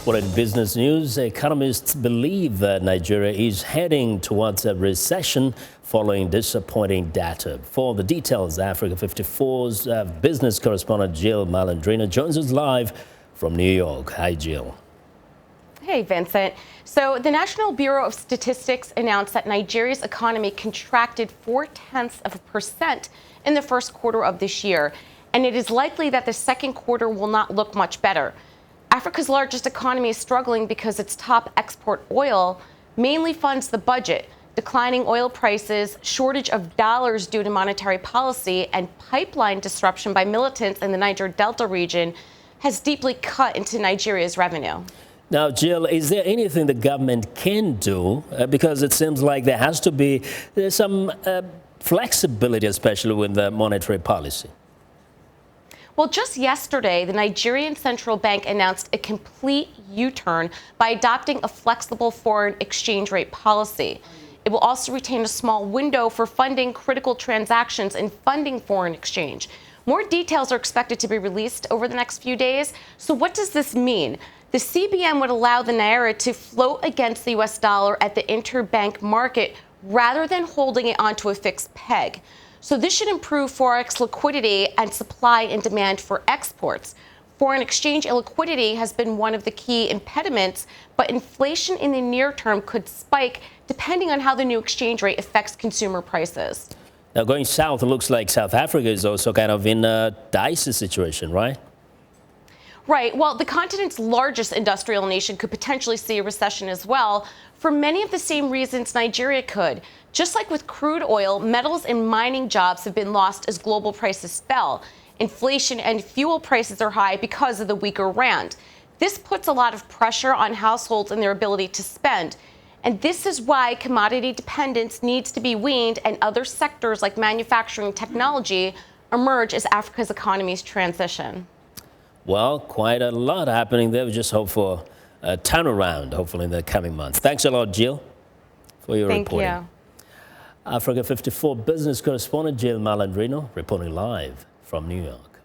Well, in business news, economists believe that Nigeria is heading towards a recession following disappointing data. For the details, Africa 54's business correspondent Jill Malandrino joins us live from New York. Hi, Jill. Hey, Vincent. So the National Bureau of Statistics announced that Nigeria's economy contracted 0.4% in the first quarter of this year, and it is likely that the second quarter will not look much better. Africa's largest economy is struggling because its top export oil mainly funds the budget. Declining oil prices, shortage of dollars due to monetary policy, and pipeline disruption by militants in the Niger Delta region has deeply cut into Nigeria's revenue. Now, Jill, is there anything the government can do? Because it seems like there has to be some flexibility, especially with the monetary policy. Well, just yesterday, the Nigerian central bank announced a complete U-turn by adopting a flexible foreign exchange rate policy. It will also retain a small window for funding critical transactions and funding foreign exchange. More details are expected to be released over the next few days. So what does this mean? The CBN would allow the Naira to float against the US dollar at the interbank market rather than holding it onto a fixed peg. So this should improve forex liquidity and supply and demand for exports. Foreign exchange illiquidity has been one of the key impediments, but inflation in the near term could spike depending on how the new exchange rate affects consumer prices. Now, going south, it looks like South Africa is also kind of in a dicey situation, right? Right. Well, the continent's largest industrial nation could potentially see a recession as well, for many of the same reasons Nigeria could. Just like with crude oil, metals and mining jobs have been lost as global prices fell. Inflation and fuel prices are high because of the weaker rand. This puts a lot of pressure on households and their ability to spend. And this is why commodity dependence needs to be weaned and other sectors like manufacturing technology emerge as Africa's economies transition. Well, quite a lot happening there. We just hope for a turnaround, hopefully, in the coming months. Thanks a lot, Jill, for your reporting. Thank you. Africa 54 business correspondent Jill Malandrino reporting live from New York.